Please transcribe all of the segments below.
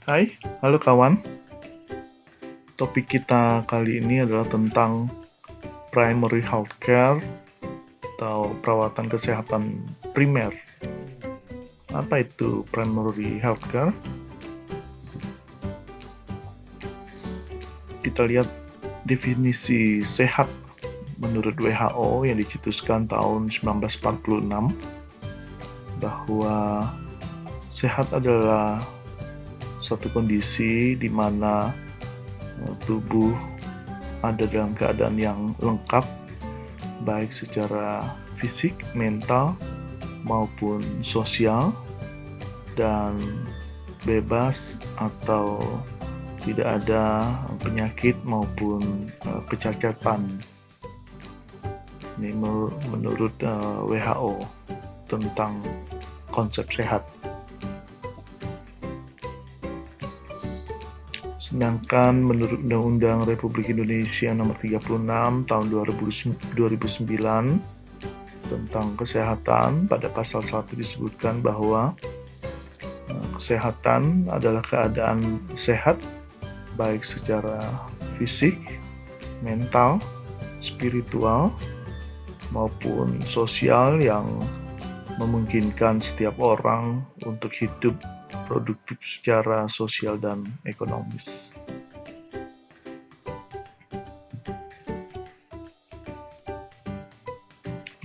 Hai, halo kawan. Topik kita kali ini adalah tentang primary healthcare atau perawatan kesehatan primer. Apa itu primary healthcare? Kita lihat definisi sehat menurut WHO yang dicetuskan tahun 1946, bahwa sehat adalah suatu kondisi di mana tubuh ada dalam keadaan yang lengkap, baik secara fisik, mental, maupun sosial, dan bebas atau tidak ada penyakit maupun kecacatan. Ini menurut WHO tentang konsep sehat. Sedangkan menurut Undang-Undang Republik Indonesia Nomor 36 Tahun 2009 tentang kesehatan, pada pasal 1 disebutkan bahwa kesehatan adalah keadaan sehat baik secara fisik, mental, spiritual, maupun sosial yang memungkinkan setiap orang untuk hidup produktif secara sosial dan ekonomis.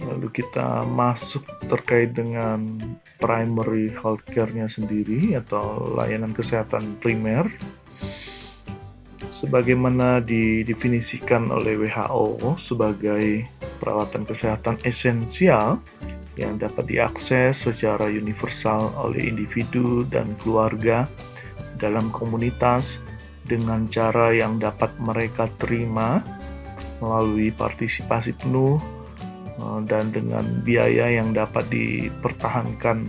Lalu kita masuk terkait dengan primary healthcare-nya sendiri atau layanan kesehatan primer. Sebagaimana didefinisikan oleh WHO sebagai perawatan kesehatan esensial yang dapat diakses secara universal oleh individu dan keluarga dalam komunitas dengan cara yang dapat mereka terima melalui partisipasi penuh dan dengan biaya yang dapat dipertahankan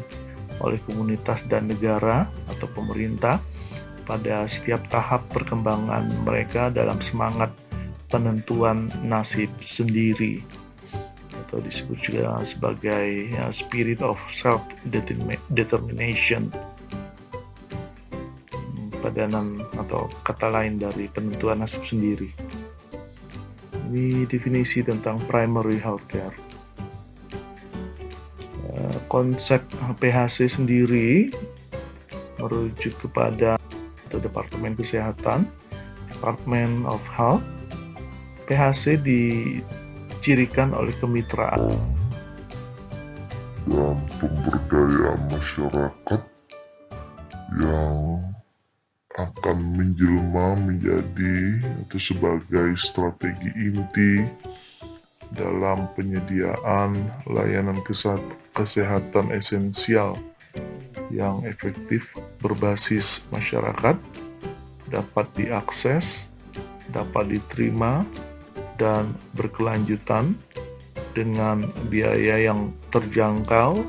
oleh komunitas dan negara atau pemerintah pada setiap tahap perkembangan mereka dalam semangat penentuan nasib sendiri, atau disebut juga sebagai spirit of self-determination, padanan atau kata lain dari penentuan nasib sendiri. Ini definisi tentang primary healthcare. Konsep PHC sendiri merujuk kepada Departemen Kesehatan, Department of Health. PHC dicirikan oleh kemitraan dan pemberdayaan masyarakat yang akan menjelma menjadi atau sebagai strategi inti dalam penyediaan layanan kesehatan esensial yang efektif berbasis masyarakat, dapat diakses, dapat diterima, dan berkelanjutan dengan biaya yang terjangkau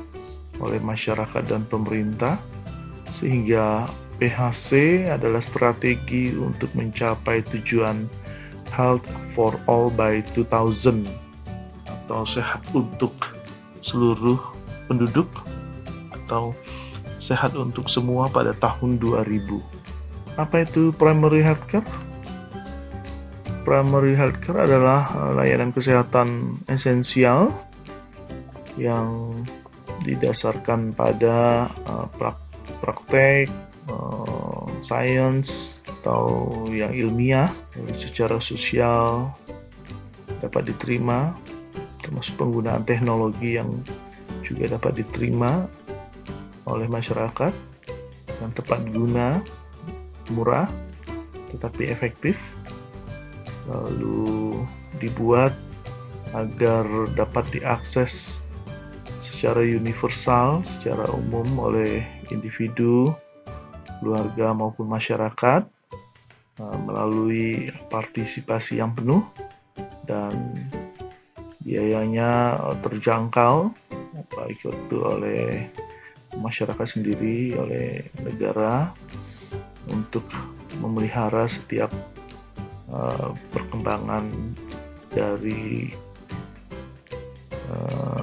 oleh masyarakat dan pemerintah, sehingga PHC adalah strategi untuk mencapai tujuan Health for All by 2000 atau sehat untuk seluruh penduduk atau sehat untuk semua pada tahun 2000. Apa itu primary healthcare? Primary healthcare adalah layanan kesehatan esensial yang didasarkan pada praktek sains atau yang ilmiah, secara sosial dapat diterima, termasuk penggunaan teknologi yang juga dapat diterima oleh masyarakat, yang tepat guna, murah, tetapi efektif, lalu dibuat agar dapat diakses secara universal, secara umum oleh individu, keluarga maupun masyarakat melalui partisipasi yang penuh dan biayanya terjangkau, baik itu oleh masyarakat sendiri, oleh negara, untuk memelihara setiap perkembangan dari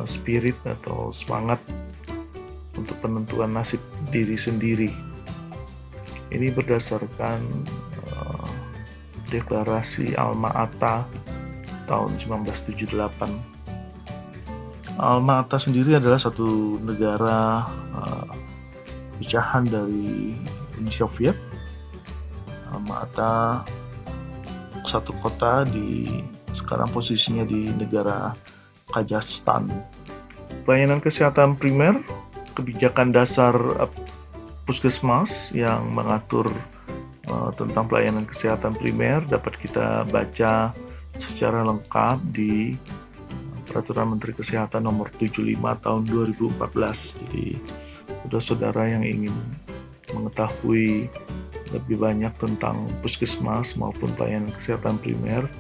spirit atau semangat untuk penentuan nasib diri sendiri. Ini berdasarkan deklarasi Alma-Ata tahun 1978. Alma-Ata sendiri adalah satu negara pecahan dari Uni Soviet. Alma-Ata satu kota sekarang posisinya di negara Kazakhstan. Pelayanan kesehatan primer, kebijakan dasar puskesmas yang mengatur tentang pelayanan kesehatan primer dapat kita baca secara lengkap di Peraturan Menteri Kesehatan Nomor 75 Tahun 2014. Jadi, saudara-saudara yang ingin mengetahui lebih banyak tentang puskesmas maupun pelayanan kesehatan primer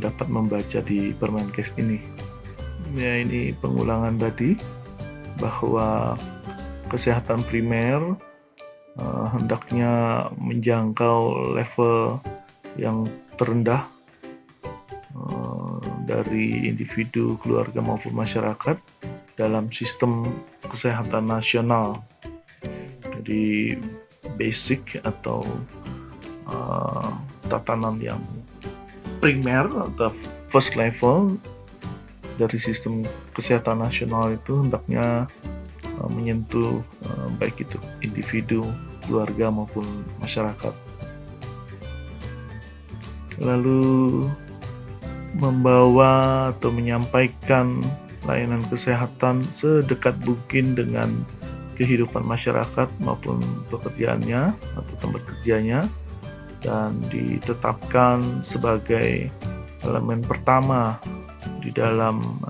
dapat membaca di Permenkes ini. Ya, ini pengulangan tadi bahwa kesehatan primer hendaknya menjangkau level yang terendah dari individu, keluarga maupun masyarakat dalam sistem kesehatan nasional. Jadi basic atau tatanan yang primer atau first level dari sistem kesehatan nasional itu hendaknya menyentuh baik itu individu, keluarga maupun masyarakat. Lalu membawa atau menyampaikan layanan kesehatan sedekat mungkin dengan kehidupan masyarakat maupun pekerjaannya atau tempat kerjanya, dan ditetapkan sebagai elemen pertama di dalam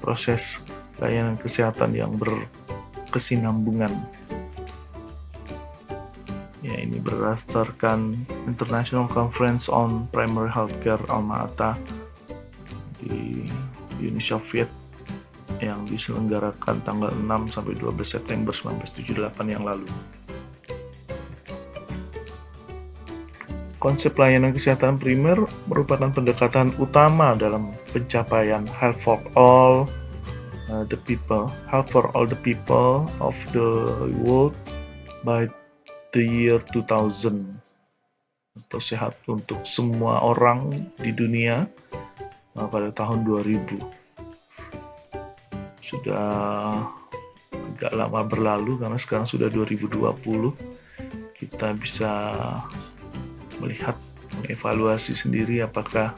proses layanan kesehatan yang berkesinambungan. Ya, ini berdasarkan International Conference on Primary Healthcare Alma-Ata di Uni Soviet yang diselenggarakan tanggal 6 sampai 12 September 1978 yang lalu. Konsep layanan kesehatan primer merupakan pendekatan utama dalam pencapaian health for all the people of the world by the year 2000, atau sehat untuk semua orang di dunia pada tahun 2000. Sudah agak lama berlalu karena sekarang sudah 2020. Kita bisa melihat, mengevaluasi sendiri apakah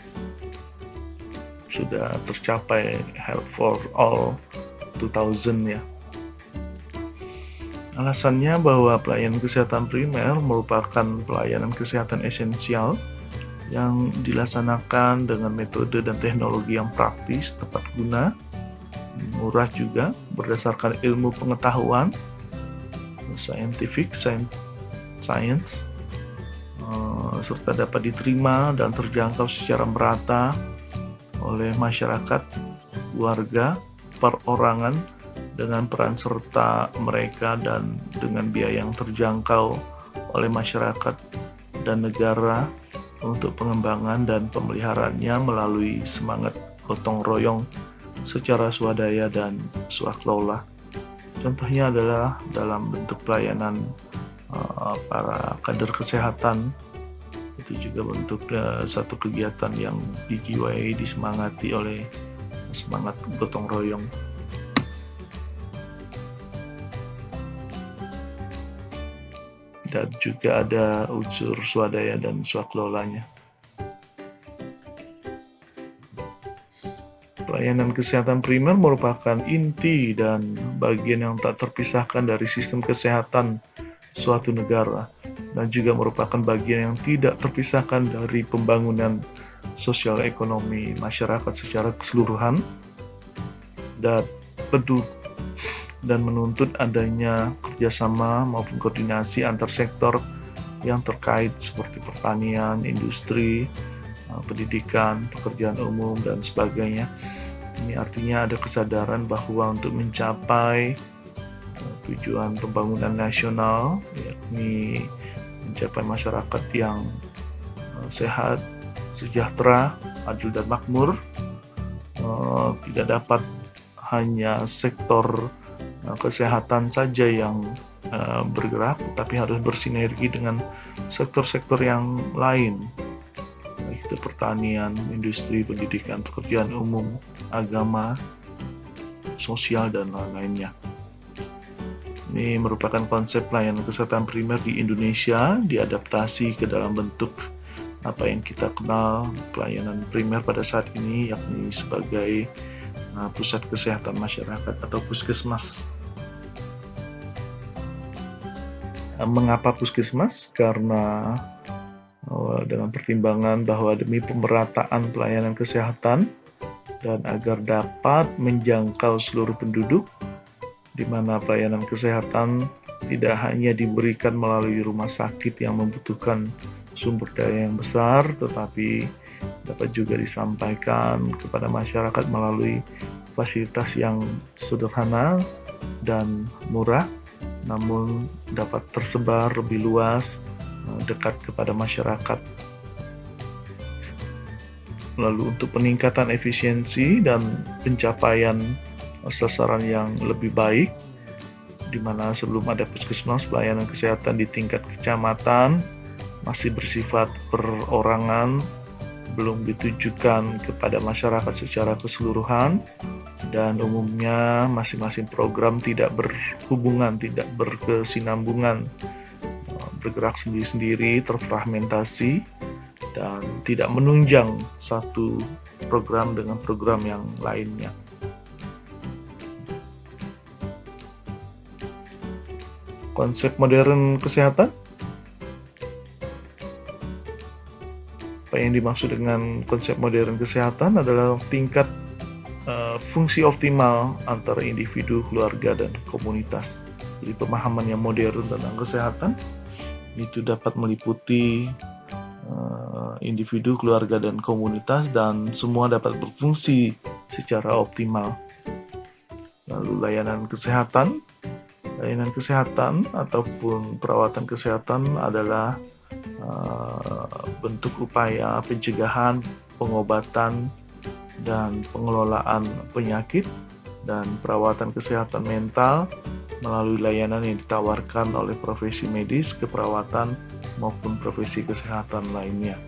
sudah tercapai Health for All 2000 ya. Alasannya bahwa pelayanan kesehatan primer merupakan pelayanan kesehatan esensial yang dilaksanakan dengan metode dan teknologi yang praktis, tepat guna, murah juga, berdasarkan ilmu pengetahuan, science, serta dapat diterima dan terjangkau secara merata oleh masyarakat, keluarga, perorangan dengan peran serta mereka dan dengan biaya yang terjangkau oleh masyarakat dan negara untuk pengembangan dan pemeliharaannya melalui semangat gotong royong secara swadaya dan swakelola. Contohnya adalah dalam bentuk pelayanan para kader kesehatan. Itu juga bentuk satu kegiatan yang dijiwai, disemangati oleh semangat gotong royong. Dan juga ada unsur swadaya dan swakelolanya. Pelayanan kesehatan primer merupakan inti dan bagian yang tak terpisahkan dari sistem kesehatan suatu negara, dan juga merupakan bagian yang tidak terpisahkan dari pembangunan sosial ekonomi masyarakat secara keseluruhan, dan menuntut adanya kerjasama maupun koordinasi antar sektor yang terkait seperti pertanian, industri, pendidikan, pekerjaan umum, dan sebagainya. Ini artinya ada kesadaran bahwa untuk mencapai tujuan pembangunan nasional, yakni mencapai masyarakat yang sehat, sejahtera, adil dan makmur, tidak dapat hanya sektor kesehatan saja yang bergerak, tapi harus bersinergi dengan sektor-sektor yang lain, baik itu pertanian, industri, pendidikan, pekerjaan umum, agama, sosial, dan lain-lainnya. Ini merupakan konsep pelayanan kesehatan primer di Indonesia, diadaptasi ke dalam bentuk apa yang kita kenal pelayanan primer pada saat ini, yakni sebagai pusat kesehatan masyarakat atau puskesmas. Mengapa puskesmas? Karena dengan pertimbangan bahwa demi pemerataan pelayanan kesehatan dan agar dapat menjangkau seluruh penduduk, di mana pelayanan kesehatan tidak hanya diberikan melalui rumah sakit yang membutuhkan sumber daya yang besar, tetapi dapat juga disampaikan kepada masyarakat melalui fasilitas yang sederhana dan murah, namun dapat tersebar lebih luas, dekat kepada masyarakat. Lalu untuk peningkatan efisiensi dan pencapaian sasaran yang lebih baik, di mana sebelum ada puskesmas, pelayanan kesehatan di tingkat kecamatan masih bersifat perorangan, belum ditujukan kepada masyarakat secara keseluruhan, dan umumnya masing-masing program tidak berhubungan, tidak berkesinambungan, bergerak sendiri-sendiri, terfragmentasi, dan tidak menunjang satu program dengan program yang lainnya. Konsep modern kesehatan, apa yang dimaksud dengan konsep modern kesehatan adalah tingkat fungsi optimal antara individu, keluarga, dan komunitas. Jadi pemahaman yang modern tentang kesehatan itu dapat meliputi individu, keluarga, dan komunitas, dan semua dapat berfungsi secara optimal. Lalu layanan kesehatan ataupun perawatan kesehatan adalah bentuk upaya pencegahan, pengobatan, dan pengelolaan penyakit dan perawatan kesehatan mental melalui layanan yang ditawarkan oleh profesi medis, keperawatan, maupun profesi kesehatan lainnya.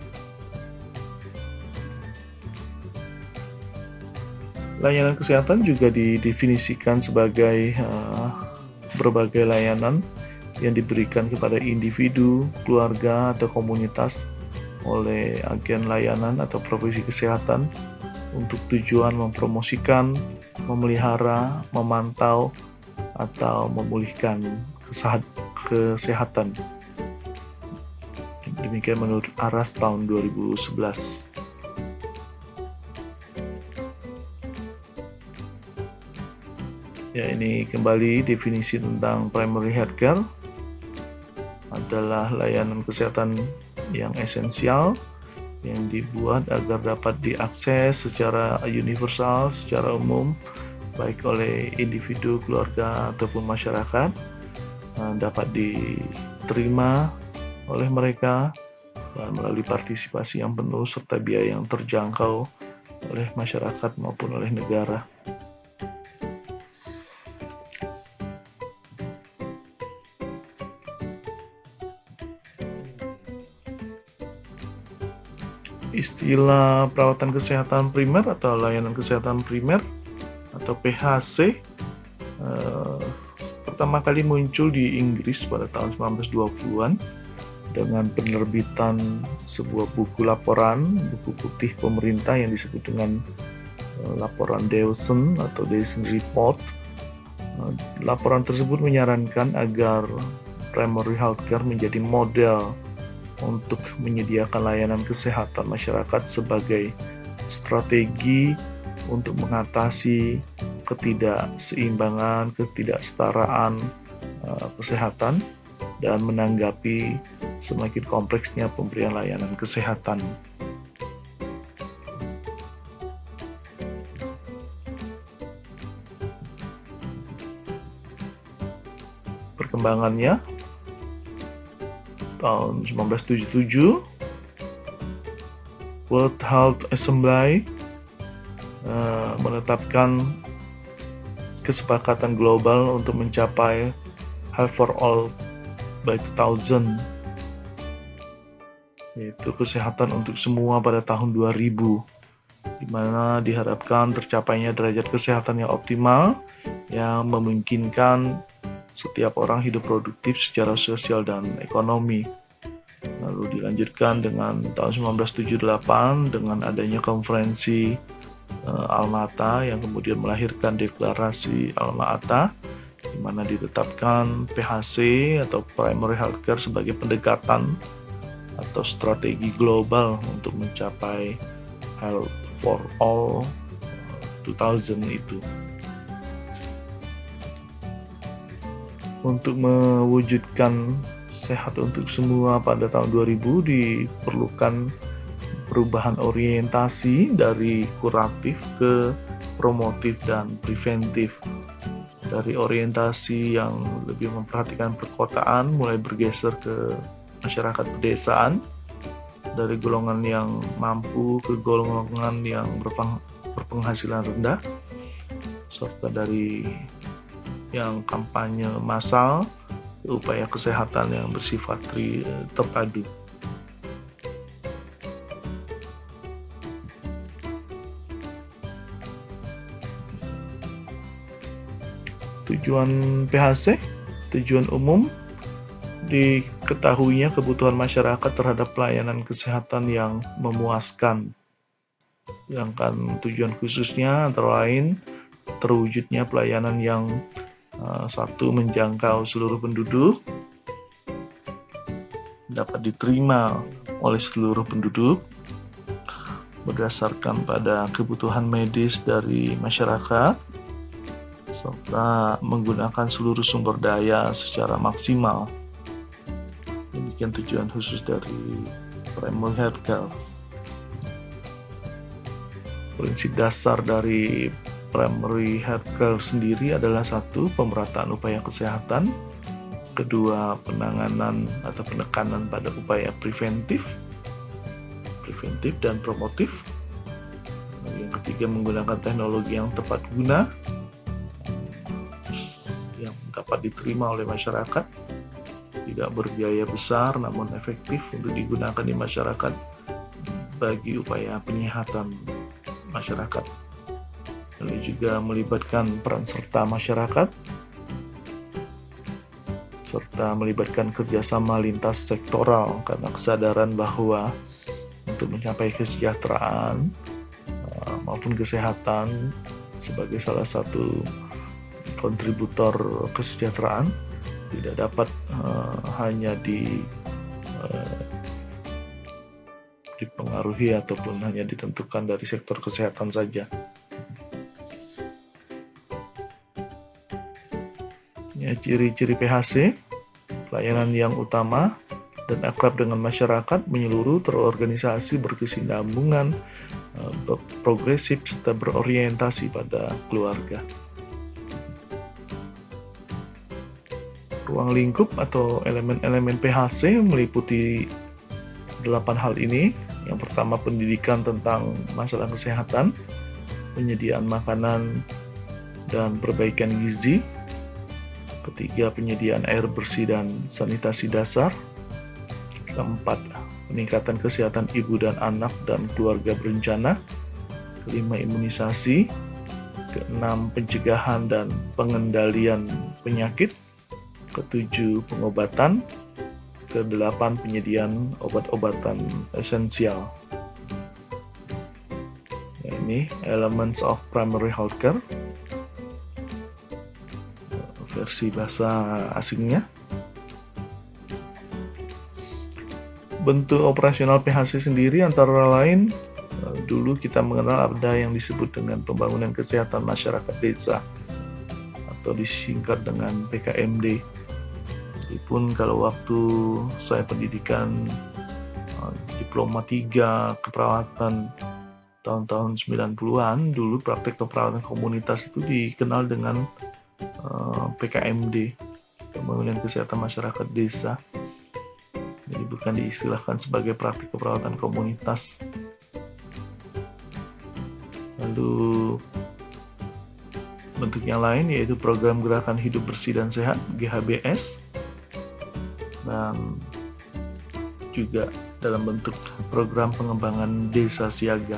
Layanan kesehatan juga didefinisikan sebagai berbagai layanan yang diberikan kepada individu, keluarga, atau komunitas oleh agen layanan atau profesi kesehatan untuk tujuan mempromosikan, memelihara, memantau, atau memulihkan kesehatan. Demikian menurut ARAS tahun 2011. Ya, ini kembali definisi tentang primary healthcare adalah layanan kesehatan yang esensial yang dibuat agar dapat diakses secara universal, secara umum, baik oleh individu, keluarga, ataupun masyarakat, dapat diterima oleh mereka dan melalui partisipasi yang penuh serta biaya yang terjangkau oleh masyarakat maupun oleh negara. Istilah perawatan kesehatan primer atau layanan kesehatan primer atau PHC pertama kali muncul di Inggris pada tahun 1920-an dengan penerbitan sebuah buku laporan, buku putih pemerintah yang disebut dengan laporan Dawson atau Dawson Report. Laporan tersebut menyarankan agar primary healthcare menjadi model untuk menyediakan layanan kesehatan masyarakat sebagai strategi untuk mengatasi ketidakseimbangan, ketidaksetaraan kesehatan dan menanggapi semakin kompleksnya pemberian layanan kesehatan. Perkembangannya tahun 1977, World Health Assembly menetapkan kesepakatan global untuk mencapai Health for All by 2000, yaitu kesehatan untuk semua pada tahun 2000, di mana diharapkan tercapainya derajat kesehatan yang optimal yang memungkinkan setiap orang hidup produktif secara sosial dan ekonomi. Lalu dilanjutkan dengan tahun 1978 dengan adanya konferensi Alma-Ata yang kemudian melahirkan deklarasi Alma-Ata, di mana ditetapkan PHC atau Primary Healthcare sebagai pendekatan atau strategi global untuk mencapai Health for All 2000 itu. Untuk mewujudkan sehat untuk semua pada tahun 2000 diperlukan perubahan orientasi dari kuratif ke promotif dan preventif. Dari orientasi yang lebih memperhatikan perkotaan mulai bergeser ke masyarakat pedesaan, dari golongan yang mampu ke golongan yang berpenghasilan rendah, serta dari yang kampanye massal ke upaya kesehatan yang bersifat terpadu. Tujuan PHC, tujuan umum, diketahuinya kebutuhan masyarakat terhadap pelayanan kesehatan yang memuaskan. Sedangkan tujuan khususnya antara lain terwujudnya pelayanan yang satu, menjangkau seluruh penduduk, dapat diterima oleh seluruh penduduk berdasarkan pada kebutuhan medis dari masyarakat, serta menggunakan seluruh sumber daya secara maksimal. Demikian tujuan khusus dari Primary Healthcare. Prinsip dasar dari Primary Healthcare sendiri adalah satu, pemerataan upaya kesehatan, kedua, penanganan atau penekanan pada upaya preventif dan promotif, yang ketiga, menggunakan teknologi yang tepat guna yang dapat diterima oleh masyarakat, tidak berbiaya besar namun efektif untuk digunakan di masyarakat bagi upaya penyehatan masyarakat. Lalu juga melibatkan peran serta masyarakat, serta melibatkan kerjasama lintas sektoral karena kesadaran bahwa untuk mencapai kesejahteraan maupun kesehatan sebagai salah satu kontributor kesejahteraan tidak dapat hanya dipengaruhi ataupun hanya ditentukan dari sektor kesehatan saja. Ya, ciri-ciri PHC, pelayanan yang utama dan akrab dengan masyarakat, menyeluruh, terorganisasi, berkesinambungan, progresif, serta berorientasi pada keluarga. Ruang lingkup atau elemen-elemen PHC meliputi 8 hal ini. Yang pertama, pendidikan tentang masalah kesehatan, penyediaan makanan dan perbaikan gizi. Ketiga, penyediaan air bersih dan sanitasi dasar. Keempat, peningkatan kesehatan ibu dan anak dan keluarga berencana. Kelima, imunisasi. Keenam, pencegahan dan pengendalian penyakit. Ketujuh, pengobatan. Kedelapan, penyediaan obat-obatan esensial. Ini Elements of Primary Healthcare, versi bahasa asingnya. Bentuk operasional PHC sendiri antara lain, dulu kita mengenal ada yang disebut dengan pembangunan kesehatan masyarakat desa atau disingkat dengan PKMD. Meskipun kalau waktu saya pendidikan diploma 3 keperawatan tahun-tahun 90-an, dulu praktek keperawatan komunitas itu dikenal dengan PKMD, pembangunan kesehatan masyarakat desa. Jadi bukan diistilahkan sebagai praktik keperawatan komunitas. Lalu bentuk yang lain yaitu program Gerakan Hidup Bersih dan Sehat GHBS, dan juga dalam bentuk program pengembangan desa siaga.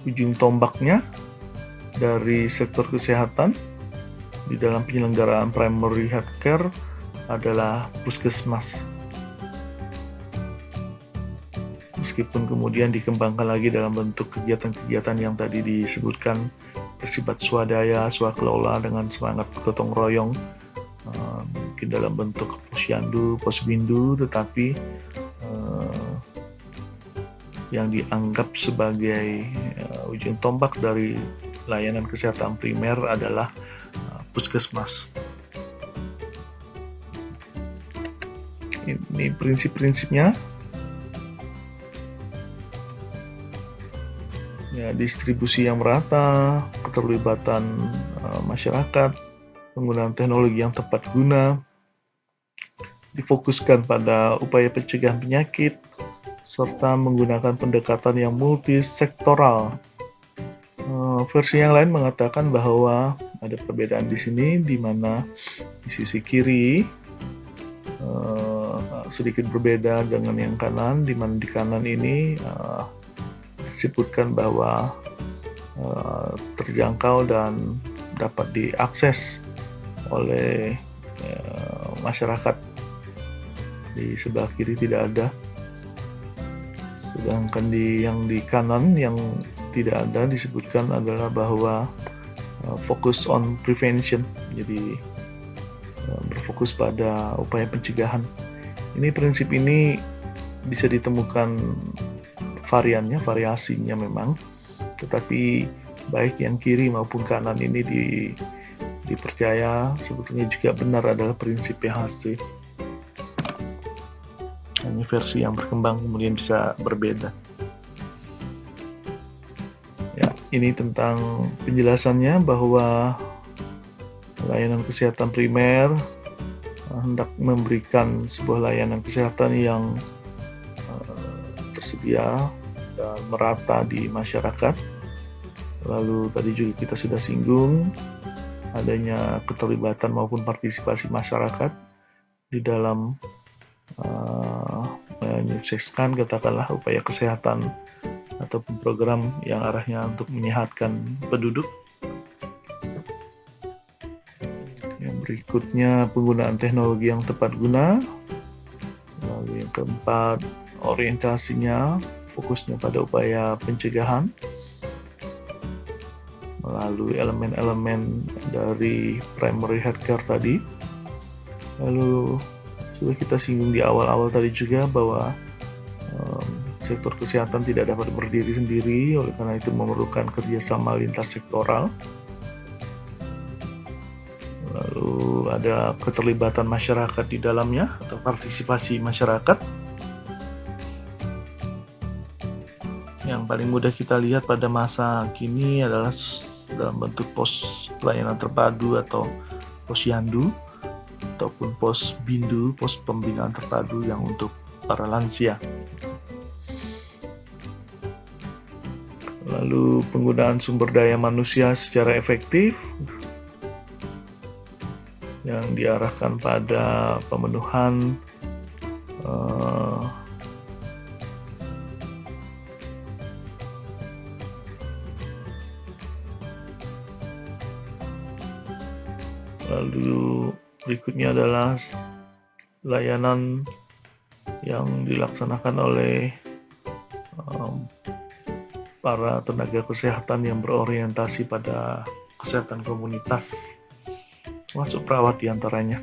Ujung tombaknya dari sektor kesehatan di dalam penyelenggaraan primary health care adalah puskesmas. Meskipun kemudian dikembangkan lagi dalam bentuk kegiatan-kegiatan yang tadi disebutkan bersifat swadaya, swakelola dengan semangat gotong royong, mungkin dalam bentuk posyandu, posbindu, tetapi yang dianggap sebagai ujung tombak dari layanan kesehatan primer adalah puskesmas. Ini prinsip-prinsipnya. Ya, distribusi yang merata, keterlibatan masyarakat, penggunaan teknologi yang tepat guna, difokuskan pada upaya pencegahan penyakit, serta menggunakan pendekatan yang multisektoral. Versi yang lain mengatakan bahwa ada perbedaan di sini, di mana di sisi kiri sedikit berbeda dengan yang kanan, di mana di kanan ini disebutkan bahwa terjangkau dan dapat diakses oleh masyarakat. Di sebelah kiri tidak ada. Sedangkan yang di kanan yang tidak ada disebutkan adalah bahwa fokus on prevention, jadi berfokus pada upaya pencegahan. Prinsip ini bisa ditemukan variannya, variasinya memang, tetapi baik yang kiri maupun kanan ini dipercaya sebetulnya juga benar adalah prinsip PHC. Hanya versi yang berkembang kemudian bisa berbeda. Ya, ini tentang penjelasannya bahwa layanan kesehatan primer hendak memberikan sebuah layanan kesehatan yang tersedia dan merata di masyarakat. Lalu tadi juga kita sudah singgung adanya keterlibatan maupun partisipasi masyarakat di dalam menyukseskan katakanlah upaya kesehatan ataupun program yang arahnya untuk menyehatkan penduduk. Yang berikutnya penggunaan teknologi yang tepat guna. Lalu yang keempat orientasinya fokusnya pada upaya pencegahan melalui elemen-elemen dari primary healthcare tadi. Lalu sudah kita singgung di awal-awal tadi juga bahwa sektor kesehatan tidak dapat berdiri sendiri, oleh karena itu memerlukan kerjasama lintas sektoral. Lalu ada keterlibatan masyarakat di dalamnya atau partisipasi masyarakat. Yang paling mudah kita lihat pada masa kini adalah dalam bentuk pos pelayanan terpadu atau posyandu, ataupun pos bindu, pos pembinaan terpadu yang untuk para lansia. Lalu penggunaan sumber daya manusia secara efektif yang diarahkan pada pemenuhan lalu berikutnya adalah layanan yang dilaksanakan oleh para tenaga kesehatan yang berorientasi pada kesehatan komunitas, termasuk perawat diantaranya.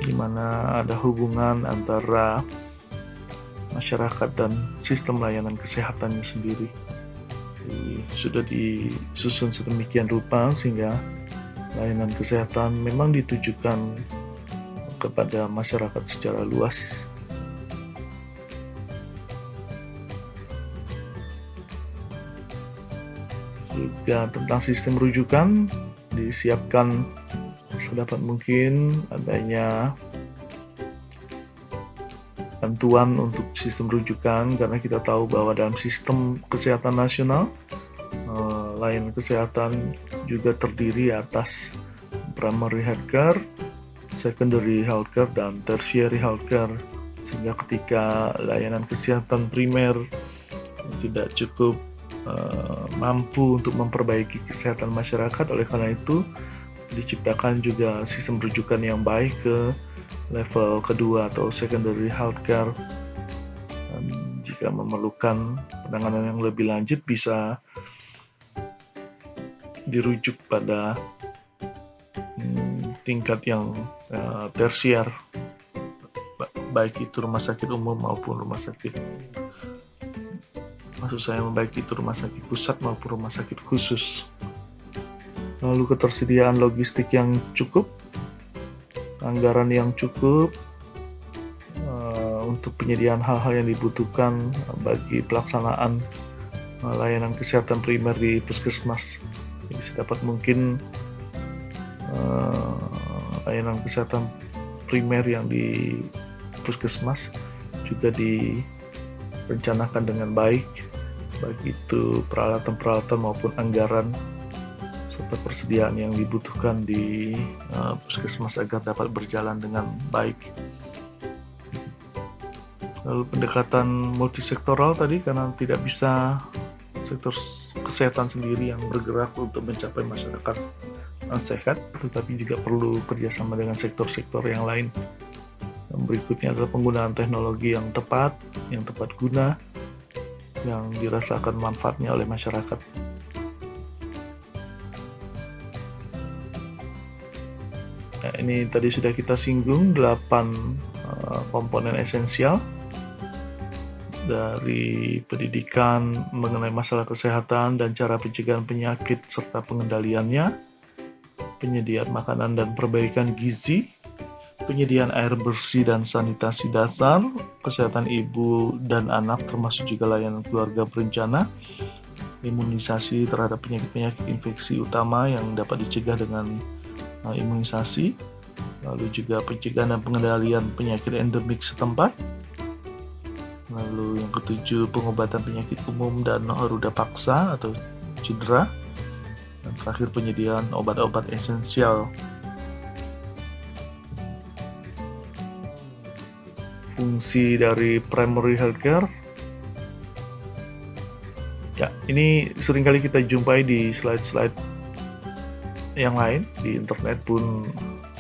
Di mana ada hubungan antara masyarakat dan sistem layanan kesehatannya sendiri. Sudah disusun sedemikian rupa sehingga layanan kesehatan memang ditujukan kepada masyarakat secara luas. juga tentang sistem rujukan, disiapkan sedapat mungkin adanya bantuan untuk sistem rujukan, karena kita tahu bahwa dalam sistem kesehatan nasional layanan kesehatan juga terdiri atas primary healthcare, secondary healthcare, dan tertiary healthcare, sehingga ketika layanan kesehatan primer tidak cukup mampu untuk memperbaiki kesehatan masyarakat, oleh karena itu diciptakan juga sistem rujukan yang baik ke level kedua atau secondary healthcare. Dan jika memerlukan penanganan yang lebih lanjut, bisa dirujuk pada tingkat yang tersier, baik itu rumah sakit umum maupun rumah sakit, maksud saya baik itu rumah sakit pusat maupun rumah sakit khusus. Lalu ketersediaan logistik yang cukup, anggaran yang cukup untuk penyediaan hal-hal yang dibutuhkan bagi pelaksanaan layanan kesehatan primer di puskesmas. Jadi sedapat mungkin layanan kesehatan primer yang di puskesmas juga direncanakan dengan baik, baik itu peralatan-peralatan maupun anggaran serta persediaan yang dibutuhkan di puskesmas agar dapat berjalan dengan baik. Lalu pendekatan multisektoral tadi, karena tidak bisa sektor kesehatan sendiri yang bergerak untuk mencapai masyarakat sehat, tetapi juga perlu kerjasama dengan sektor-sektor yang lain. Dan berikutnya adalah penggunaan teknologi yang tepat guna, yang dirasakan manfaatnya oleh masyarakat. Nah, ini tadi sudah kita singgung 8 komponen esensial dari pendidikan mengenai masalah kesehatan dan cara pencegahan penyakit serta pengendaliannya, penyediaan makanan dan perbaikan gizi, penyediaan air bersih dan sanitasi dasar, kesehatan ibu dan anak termasuk juga layanan keluarga berencana, imunisasi terhadap penyakit-penyakit infeksi utama yang dapat dicegah dengan imunisasi, lalu juga pencegahan dan pengendalian penyakit endemik setempat, lalu yang ketujuh pengobatan penyakit umum dan ruda paksa atau cedera, dan terakhir penyediaan obat-obat esensial. Fungsi dari primary healthcare, ya ini seringkali kita jumpai di slide-slide yang lain, di internet pun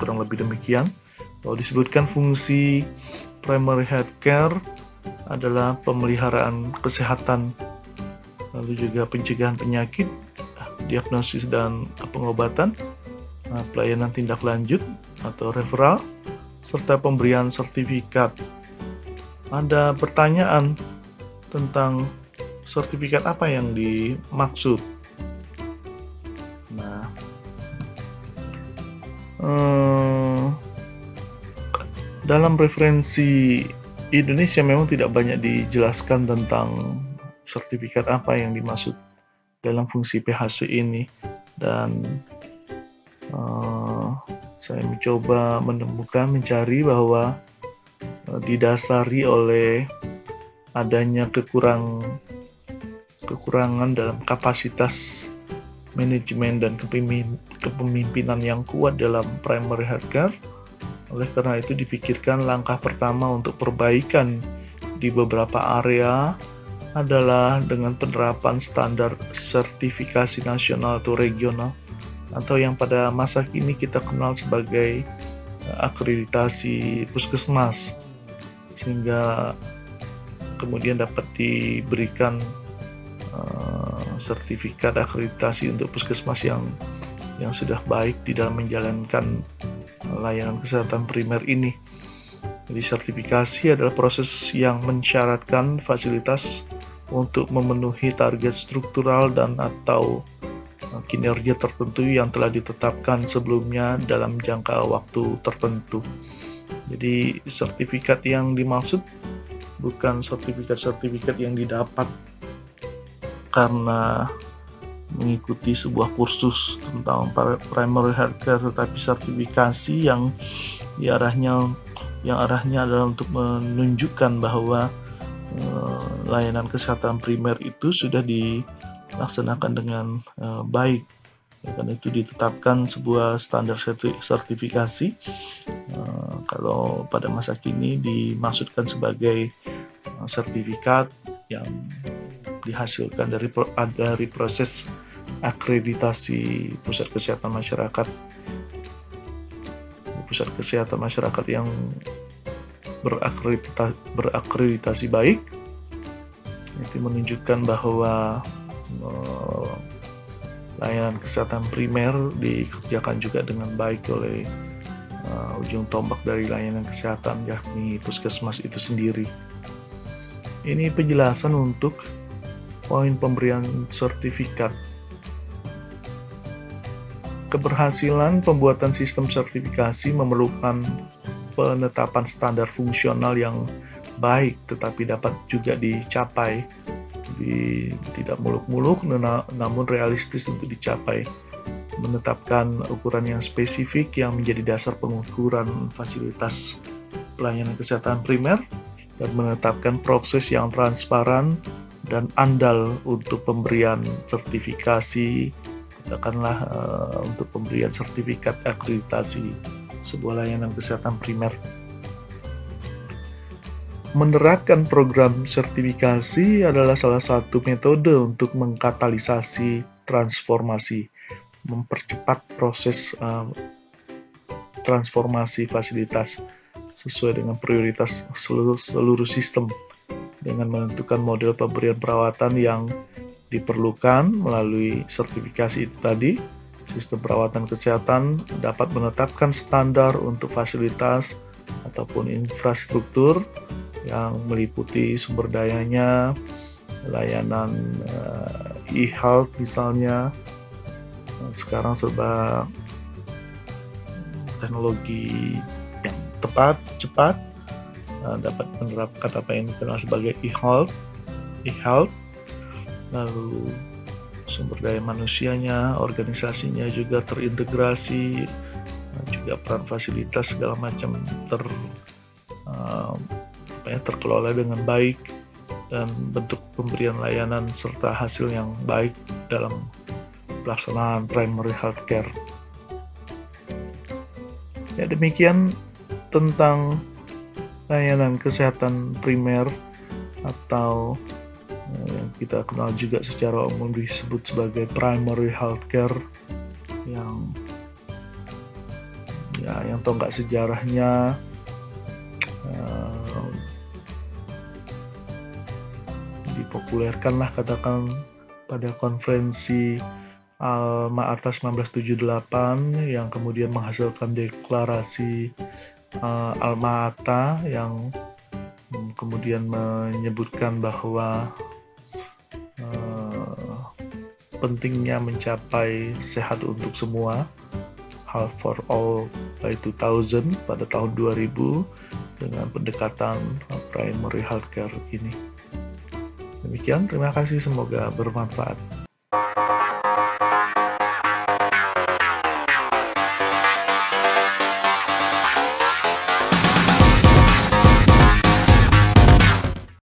kurang lebih demikian. Kalau disebutkan fungsi primary healthcare adalah pemeliharaan kesehatan, lalu juga pencegahan penyakit, diagnosis dan pengobatan, pelayanan tindak lanjut atau referral, serta pemberian sertifikat. Ada pertanyaan tentang sertifikat apa yang dimaksud. Nah, dalam referensi Indonesia memang tidak banyak dijelaskan tentang sertifikat apa yang dimaksud dalam fungsi PHC ini, dan saya mencoba mencari bahwa didasari oleh adanya kekurangan dalam kapasitas manajemen dan kepemimpinan yang kuat dalam primary healthcare. Oleh karena itu dipikirkan langkah pertama untuk perbaikan di beberapa area adalah dengan penerapan standar sertifikasi nasional atau regional, atau yang pada masa kini kita kenal sebagai akreditasi puskesmas, sehingga kemudian dapat diberikan sertifikat akreditasi untuk puskesmas yang sudah baik di dalam menjalankan layanan kesehatan primer ini. Jadi sertifikasi adalah proses yang mensyaratkan fasilitas untuk memenuhi target struktural dan atau kinerja tertentu yang telah ditetapkan sebelumnya dalam jangka waktu tertentu. Jadi sertifikat yang dimaksud bukan sertifikat-sertifikat yang didapat karena mengikuti sebuah kursus tentang primary healthcare, tetapi sertifikasi yang arahnya adalah untuk menunjukkan bahwa layanan kesehatan primer itu sudah dilaksanakan dengan baik. Karena itu ditetapkan sebuah standar sertifikasi. Kalau pada masa kini dimaksudkan sebagai sertifikat yang dihasilkan dari proses akreditasi pusat kesehatan masyarakat yang berakreditasi baik. Itu menunjukkan bahwa layanan kesehatan primer dikerjakan juga dengan baik oleh ujung tombak dari layanan kesehatan, yakni puskesmas itu sendiri. Ini penjelasan untuk poin pemberian sertifikat. Keberhasilan pembuatan sistem sertifikasi memerlukan penetapan standar fungsional yang baik, tetapi dapat juga dicapai. Tidak muluk-muluk, namun realistis untuk dicapai. Menetapkan ukuran yang spesifik yang menjadi dasar pengukuran fasilitas pelayanan kesehatan primer, dan menetapkan proses yang transparan dan andal untuk pemberian sertifikasi, katakanlah untuk pemberian sertifikat akreditasi sebuah layanan kesehatan primer. Menerapkan program sertifikasi adalah salah satu metode untuk mengkatalisasi transformasi, mempercepat proses transformasi fasilitas sesuai dengan prioritas seluruh sistem, dengan menentukan model pemberian perawatan yang diperlukan melalui sertifikasi itu tadi. Sistem perawatan kesehatan dapat menetapkan standar untuk fasilitas ataupun infrastruktur yang meliputi sumber dayanya, layanan e-health misalnya. Sekarang serba teknologi yang tepat, cepat, dapat menerapkan apa yang dikenal sebagai e-health, lalu sumber daya manusianya, organisasinya juga terintegrasi, juga peran fasilitas segala macam terkelola dengan baik, dan bentuk pemberian layanan serta hasil yang baik dalam pelaksanaan primary healthcare. Ya, demikian tentang layanan kesehatan primer atau yang kita kenal juga secara umum disebut sebagai primary healthcare, yang tonggak sejarahnya dipopulerkanlah katakan pada konferensi Alma-Ata 1978 yang kemudian menghasilkan deklarasi Alma-Ata yang kemudian menyebutkan bahwa pentingnya mencapai sehat untuk semua, Health for All by 2000 pada tahun 2000 dengan pendekatan primary healthcare ini. Demikian, terima kasih, semoga bermanfaat.